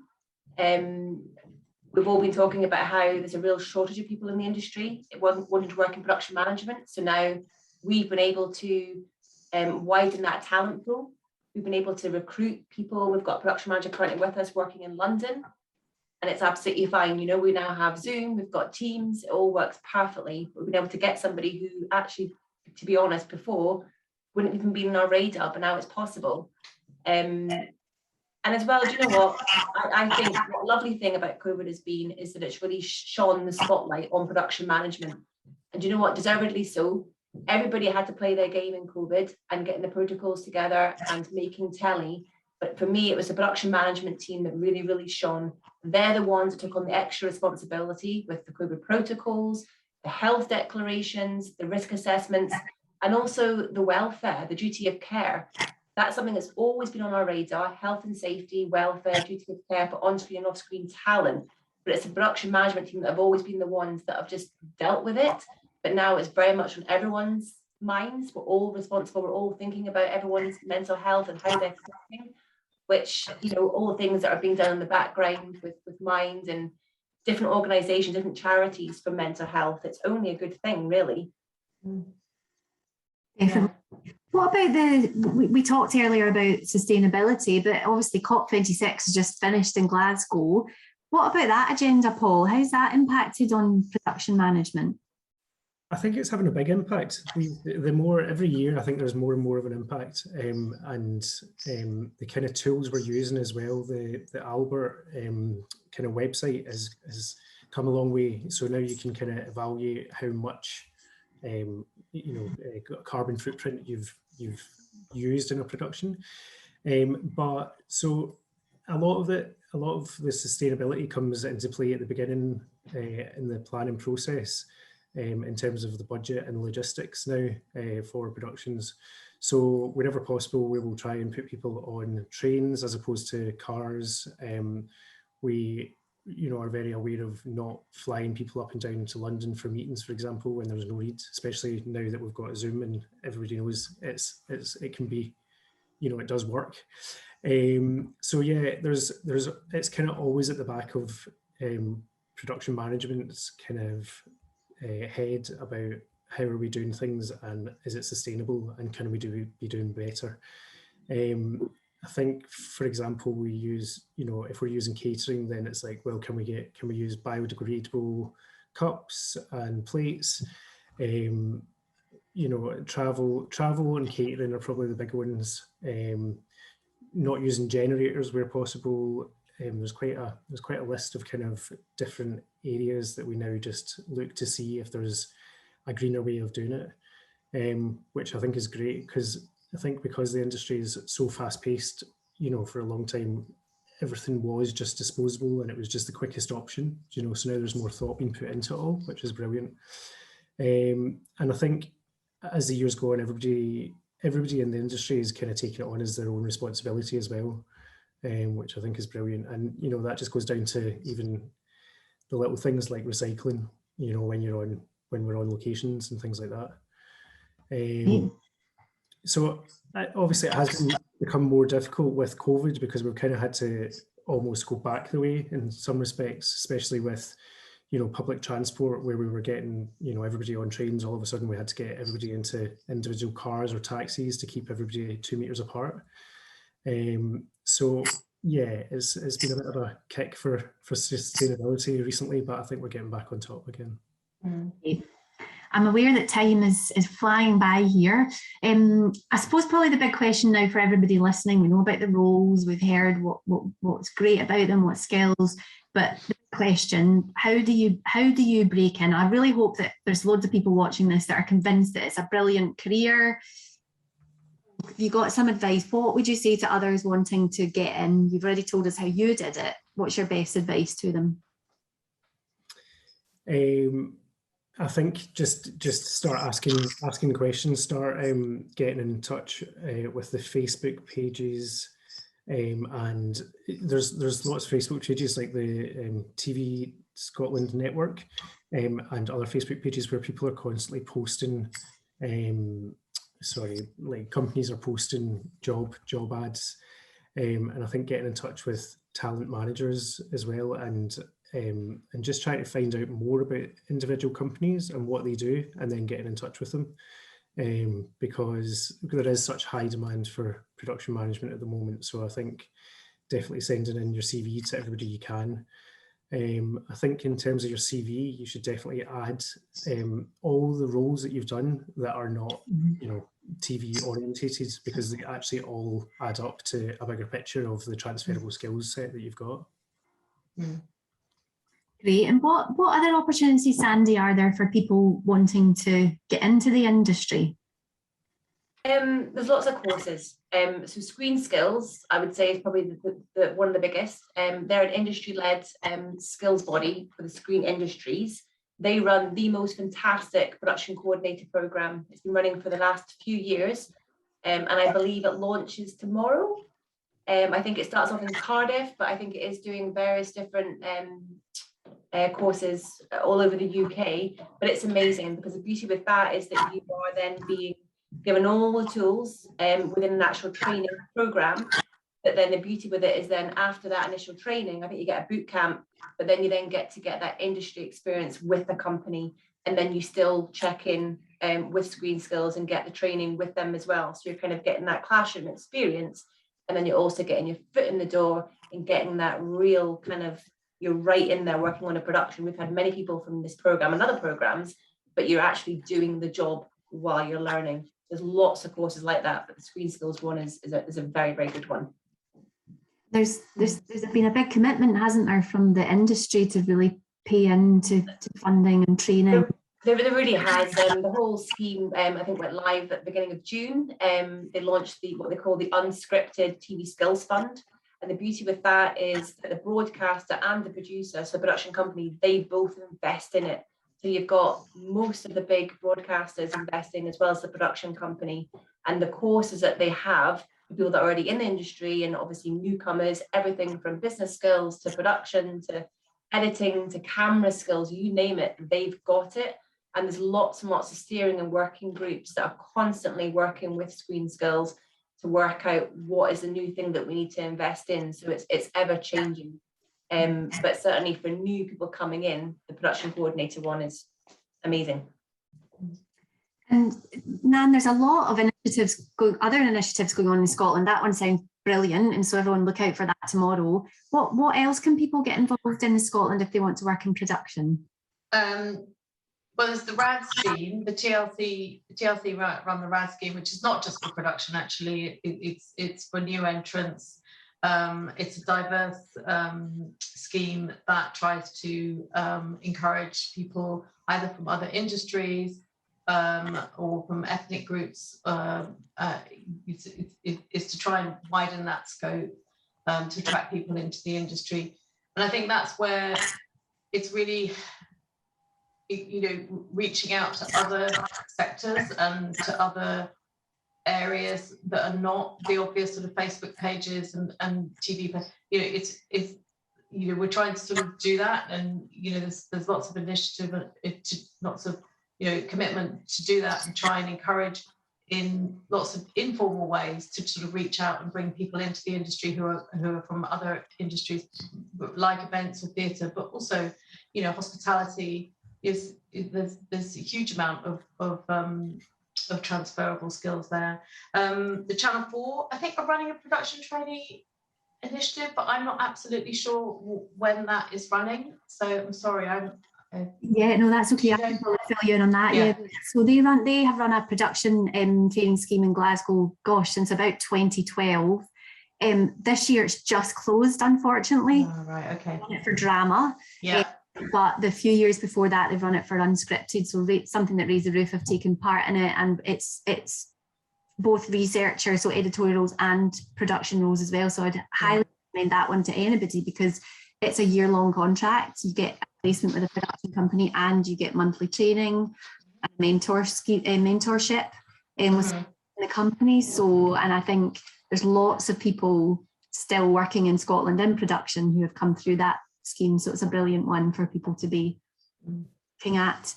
We've all been talking about how there's a real shortage of people in the industry wanting to work in production management. So now we've been able to widen that talent pool. We've been able to recruit people. We've got a production manager currently with us working in London, and it's absolutely fine. You know, we now have Zoom, we've got Teams, it all works perfectly. We've been able to get somebody who actually, to be honest, before wouldn't even be on our radar, but now it's possible. And as well, do you know what? I think the lovely thing about COVID has been is that it's really shone the spotlight on production management. And do you know what? Deservedly so. Everybody had to play their game in COVID and getting the protocols together and making telly. But for me, it was the production management team that really, really shone. They're the ones that took on the extra responsibility with the COVID protocols, the health declarations, the risk assessments, and also the welfare, the duty of care. That's something that's always been on our radar: health and safety, welfare, duty of care for on-screen and off-screen talent. But it's the production management team that have always been the ones that have just dealt with it. But now it's very much on everyone's minds. We're all responsible. We're all thinking about everyone's mental health and how they're coping, which, you know, all the things that are being done in the background with Mind and different organisations, different charities for mental health. It's only a good thing, really. Definitely. Yeah. What about we talked earlier about sustainability, but obviously COP26 has just finished in Glasgow. What about that agenda, Paul? How's that impacted on production management? I think it's having a big impact. The more every year, I think there's more and more of an impact, and the kind of tools we're using as well. The Albert kind of website has come a long way. So now you can kind of evaluate how much carbon footprint you've used in a production. But so a lot of the sustainability comes into play at the beginning in the planning process. In terms of the budget and logistics now for productions. So whenever possible, we will try and put people on trains as opposed to cars. We are very aware of not flying people up and down to London for meetings, for example, when there's no need, especially now that we've got Zoom and everybody knows it can be, it does work. So yeah, there's it's kind of always at the back of production management's kind of head about how are we doing things and is it sustainable and can we be doing better. I think, for example, we use, if we're using catering, then it's like, well, can we use biodegradable cups and plates? Travel and catering are probably the big ones. Not using generators where possible. There's quite a list of kind of different areas that we now just look to see if there's a greener way of doing it, which I think is great, because I think because the industry is so fast paced, for a long time, everything was just disposable and it was just the quickest option, so now there's more thought being put into it all, which is brilliant. And I think as the years go on, everybody in the industry is kind of taking it on as their own responsibility as well. Which I think is brilliant, and that just goes down to even the little things like recycling. When we're on locations and things like that. So obviously it has become more difficult with COVID because we've kind of had to almost go back the way in some respects, especially with public transport, where we were getting everybody on trains. All of a sudden we had to get everybody into individual cars or taxis to keep everybody 2 meters apart. So yeah, it's been a bit of a kick for sustainability recently, but I think we're getting back on top again. I'm aware that time is flying by here. I suppose probably the big question now for everybody listening, we know about the roles, we've heard what's great about them, what skills, but the question, how do you break in? I really hope that there's loads of people watching this that are convinced that it's a brilliant career. If you got some advice, what would you say to others wanting to get in? You've already told us how you did it. What's your best advice to them? I think just start asking questions, start getting in touch with the Facebook pages, and there's lots of Facebook pages like the TV Scotland Network, and other Facebook pages where people are constantly posting, like companies are posting job ads, and I think getting in touch with talent managers as well, and just trying to find out more about individual companies and what they do, and then getting in touch with them, because there is such high demand for production management at the moment. So I think definitely sending in your CV to everybody you can. I think in terms of your CV, you should definitely add all the roles that you've done that are not, TV orientated, because they actually all add up to a bigger picture of the transferable skills set that you've got. Great. And what other opportunities, Sandy, are there for people wanting to get into the industry? There's lots of courses. So Screen Skills, I would say, is probably the one of the biggest. They're an industry-led skills body for the screen industries. They run the most fantastic production coordinator program. It's been running for the last few years, and I believe it launches tomorrow. I think it starts off in Cardiff, but I think it is doing various different courses all over the UK. But it's amazing, because the beauty with that is that you are then being given all the tools within an actual training program. But then the beauty with it is then after that initial training, I think you get a boot camp, but then you then get that industry experience with the company, and then you still check in with Screen Skills and get the training with them as well. So you're kind of getting that classroom experience, and then you're also getting your foot in the door and getting that real kind of, you're right in there working on a production. We've had many people from this program and other programs, but you're actually doing the job while you're learning. There's lots of courses like that, but the Screen Skills one is a very, very good one. There's been a big commitment, hasn't there, from the industry to really pay into funding and training? There really has. The whole scheme, I think, went live at the beginning of June. They launched what they call the Unscripted TV Skills Fund. And the beauty with that is that the broadcaster and the producer, so the production company, they both invest in it. So you've got most of the big broadcasters investing, as well as the production company, and the courses that they have for people that are already in the industry, and obviously newcomers, everything from business skills to production to editing to camera skills, you name it, they've got it. And there's lots and lots of steering and working groups that are constantly working with Screen Skills to work out what is the new thing that we need to invest in. So it's ever changing. But certainly for new people coming in, the production coordinator one is amazing. And Nan, there's a lot of other initiatives going on in Scotland. That one sounds brilliant, and so everyone look out for that tomorrow. What else can people get involved in Scotland if they want to work in production? Well, there's the RAD scheme, the TLC run the RAD scheme, which is not just for production, actually. It's for new entrants. It's a diverse scheme that tries to encourage people either from other industries or from ethnic groups. It's to try and widen that scope to attract people into the industry. And I think that's where it's really, reaching out to other sectors and to other areas that are not the obvious sort of Facebook pages and TV. We're trying to sort of do that, and there's lots of initiative, lots of commitment to do that, and try and encourage in lots of informal ways to sort of reach out and bring people into the industry who are from other industries, like events or theatre, but also hospitality. There's a huge amount of transferable skills there. The Channel 4, I think, are running a production trainee initiative, but I'm not absolutely sure when that is running. So I'm sorry. Yeah, no, that's okay. I can probably fill you in on that. Yeah. So they have run a production training scheme in Glasgow, since about 2012. This year it's just closed, unfortunately. Oh, right, okay. Run it for drama. Yeah. But the few years before that, they've run it for unscripted. So Something That Raised the Roof have taken part in it, and it's both researchers, so editorials and production roles as well. So I'd highly recommend that one to anybody, because it's a year-long contract. You get placement with a production company, and you get monthly training and mentorship with the company. So, and I think there's lots of people still working in Scotland in production who have come through that scheme. So it's a brilliant one for people to be looking at.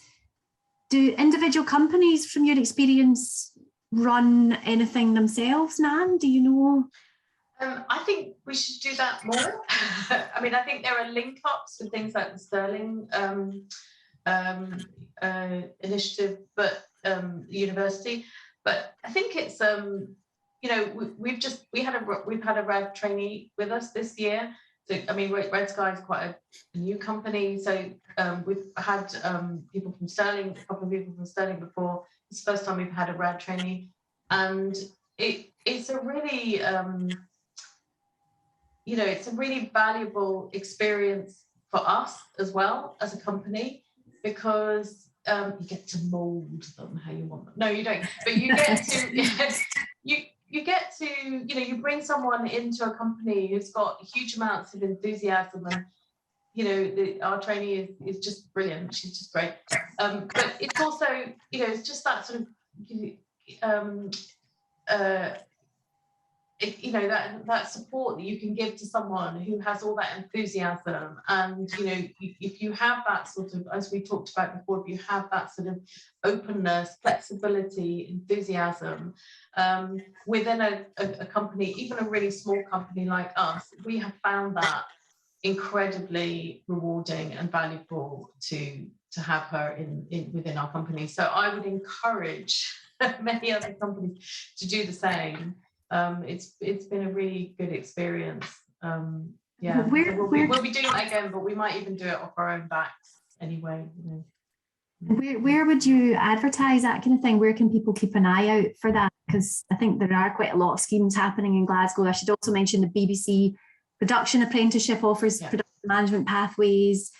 Do individual companies, from your experience, run anything themselves, Nan? Do you know? I think we should do that more. I mean, I think there are link ups with things like the Sterling initiative, but university. But I think it's you know, we've had a RAD trainee with us this year. So I mean, Red Sky is quite a new company. So we've had people from Sterling, a couple of people from Sterling before. It's the first time we've had a RAD trainee, and it's a really you know, it's a really valuable experience for us as well as a company, because you get to mold them how you want them. No, you don't, but you get to you get to, you know, you bring someone into a company who's got huge amounts of enthusiasm, and you know, our trainee is just brilliant. She's just great. But it's also, you know, it's just that sort of you know, that support that you can give to someone who has all that enthusiasm. And you know, if you have that sort of, as we talked about before, if you have that sort of openness, flexibility, enthusiasm within a company, even a really small company like us, we have found that incredibly rewarding and valuable to have her in within our company. So I would encourage many other companies to do the same. It's been a really good experience. Yeah, we'll be doing that again, but we might even do it off our own backs anyway. You know. Where would you advertise that kind of thing? Where can people keep an eye out for that? Because I think there are quite a lot of schemes happening in Glasgow. I should also mention the BBC Production Apprenticeship offers production management pathways.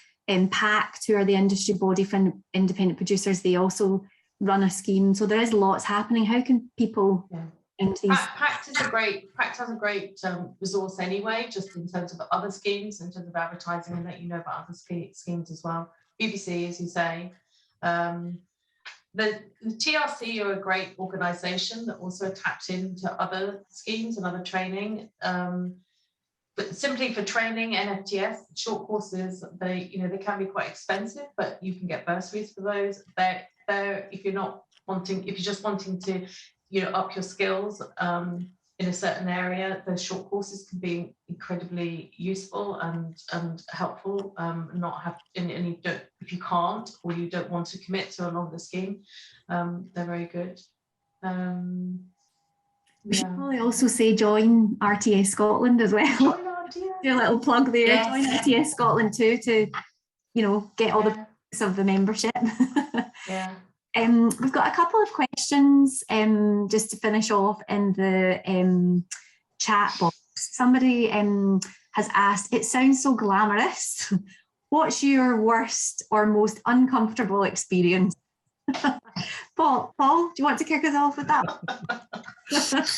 Pact, who are the industry body for independent producers, they also run a scheme. So there is lots happening. How can people... Pact has a great resource anyway, just in terms of other schemes, in terms of advertising, and let you know about other schemes as well. BBC, as you say. The TRC are a great organisation that also tapped into other schemes and other training. But simply for training, NFTS, short courses, they can be quite expensive, but you can get bursaries for those. If you're just wanting to, you know, up your skills in a certain area, those short courses can be incredibly useful and helpful. If you can't, or you don't want to commit to a longer scheme, they're very good. We should probably also say join RTS Scotland as well. Join RTS. Do a little plug there. Yes. Join RTS Scotland too, to, you know, get all the perks of the membership. Yeah. We've got a couple of questions just to finish off in the chat box. Somebody has asked, it sounds so glamorous. What's your worst or most uncomfortable experience? Paul, do you want to kick us off with that?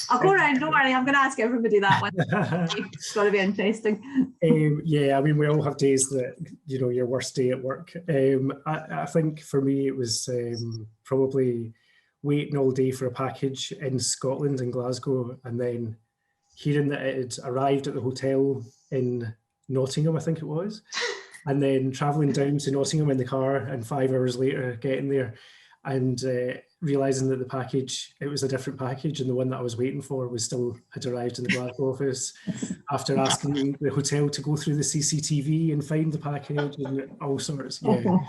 I'll go around, don't worry, I'm going to ask everybody that one. It's going to be interesting. Yeah, I mean, we all have days that, you know, your worst day at work. I think for me it was probably waiting all day for a package in Scotland, in Glasgow, and then hearing that it had arrived at the hotel in Nottingham, I think it was, and then travelling down to Nottingham in the car, and 5 hours later getting there and realising that the package, it was a different package, and the one that I was waiting for had arrived in the Glasgow office after asking the hotel to go through the CCTV and find the package and all sorts. Yeah.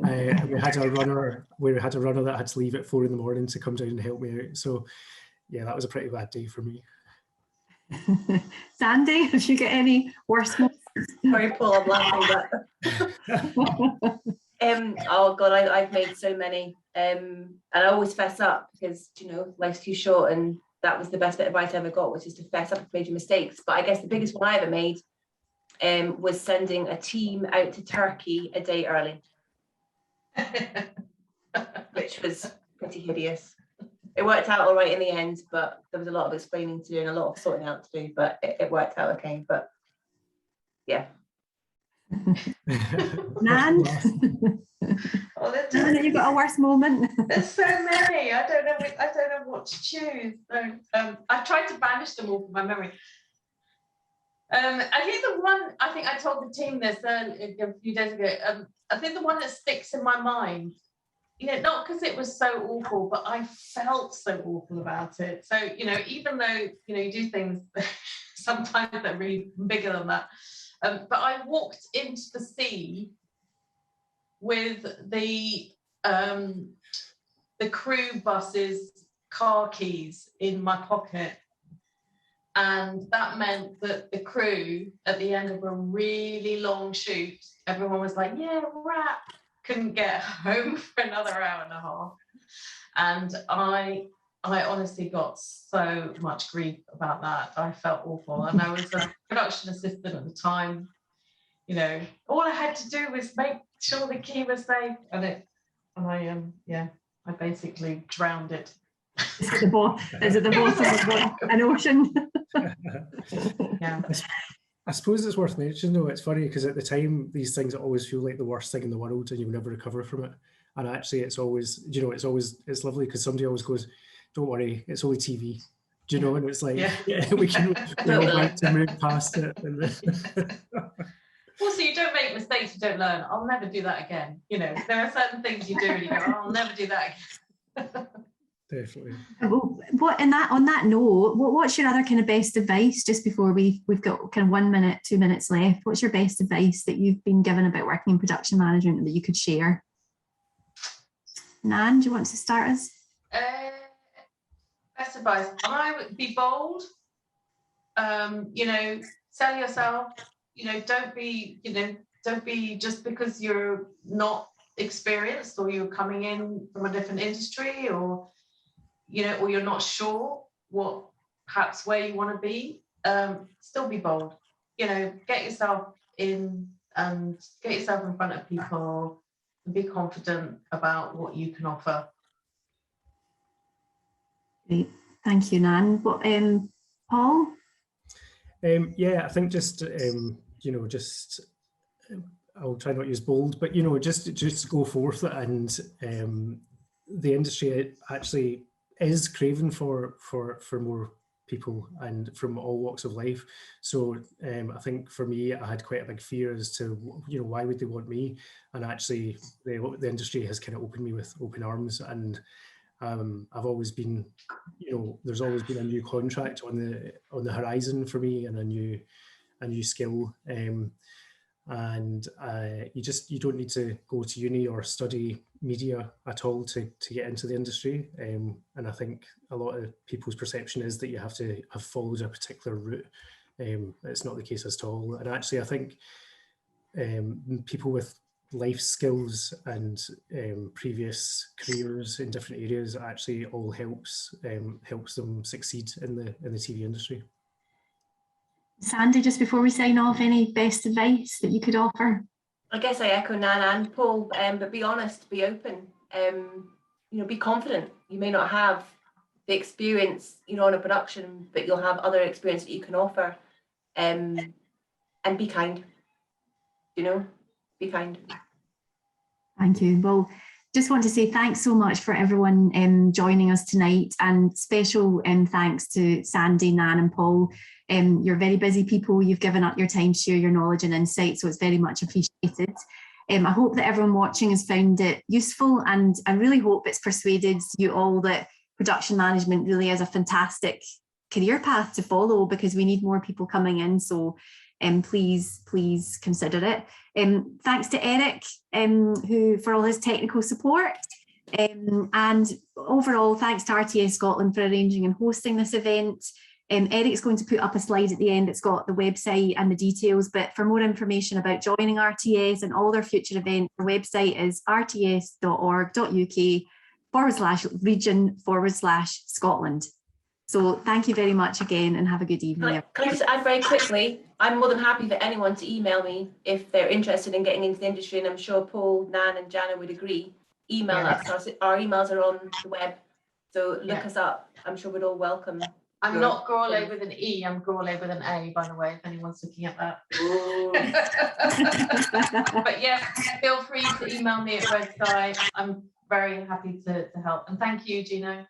And we had a runner that had to leave at 4 a.m. to come down and help me out. So yeah, that was a pretty bad day for me. Sandy, have you got any worse moments? Sorry, Paul, I'm laughing, but oh God, I've made so many, and I always fess up because, you know, life's too short, and that was the best bit of advice I ever got, was just to fess up if you made your mistakes. But I guess the biggest one I ever made was sending a team out to Turkey a day early, which was pretty hideous. It worked out all right in the end, but there was a lot of explaining to do and a lot of sorting out to do, but it worked out okay. But yeah. Nan? Oh, Nan, have you got a worst moment? there's so many. I don't know what to choose. So, I've tried to banish them all from my memory. I think the one, I think I told the team this a few days ago. I think the one that sticks in my mind, not because it was so awful, but I felt so awful about it. So, even though, you do things sometimes that are really bigger than that. But I walked into the sea with the crew bus's car keys in my pocket. And that meant that the crew, at the end of a really long shoot, everyone was like, yeah, wrap, couldn't get home for another hour and a half. And I honestly got so much grief about that. I felt awful. And I was a production assistant at the time. All I had to do was make sure the key was safe. And I basically drowned it. Is it the bottom of an ocean? Yeah. I suppose it's worth mentioning, though. It's funny because at the time, these things always feel like the worst thing in the world, and you'll never recover from it. And actually, it's always, it's lovely because somebody always goes, "Don't worry, it's only TV." Do you know? And it's like, we're all about to move past it. Also, you don't make mistakes, you don't learn. I'll never do that again. There are certain things you do and you go, I'll never do that again. Definitely. Well, on that note, what's your other kind of best advice, just before we've got kind of 1 minute, 2 minutes left? What's your best advice that you've been given about working in production management that you could share? Nan, do you want to start us? Best advice, I would be bold. Sell yourself. Don't be just because you're not experienced or you're coming in from a different industry or you're not sure where you want to be. Still be bold. Get yourself in and get yourself in front of people and be confident about what you can offer. Great, thank you, Nan. What, Paul? I think just I'll try not to use bold, but just go forth, and the industry actually is craving for more people and from all walks of life. So I think for me, I had quite a big fear as to why would they want me, and actually the industry has kind of opened me with open arms, and I've always been, there's always been a new contract on the horizon for me, and a new skill. And you don't need to go to uni or study media at all to get into the industry. And I think a lot of people's perception is that you have to have followed a particular route. It's not the case at all. And actually, I think people with life skills and previous careers in different areas actually all helps them succeed in the TV industry. Sandy, just before we sign off, any best advice that you could offer? I guess I echo Nan and Paul, but be honest, be open, be confident. You may not have the experience, on a production, but you'll have other experience that you can offer, and be kind, be kind. Thank you. Well, just want to say thanks so much for everyone joining us tonight, and special thanks to Sandy, Nan and Paul. You're very busy people. You've given up your time to share your knowledge and insight, so it's very much appreciated. I hope that everyone watching has found it useful, and I really hope it's persuaded you all that production management really is a fantastic career path to follow, because we need more people coming in. So please consider it. Thanks to Eric who for all his technical support, and overall thanks to RTS Scotland for arranging and hosting this event. Eric's going to put up a slide at the end. It's got the website and the details, but for more information about joining RTS and all their future events, our website is rts.org.uk/region/Scotland. So thank you very much again, and have a good evening. Can I just add very quickly, I'm more than happy for anyone to email me if they're interested in getting into the industry, and I'm sure Paul, Nan and Jana would agree. Email us. Our emails are on the web, so look us up. I'm sure we'd all welcome. I'm not Gourley with an E, I'm Gourley with an A, by the way, if anyone's looking at that. But yes, feel free to email me at Red Sky. I'm very happy to help. And thank you, Gino.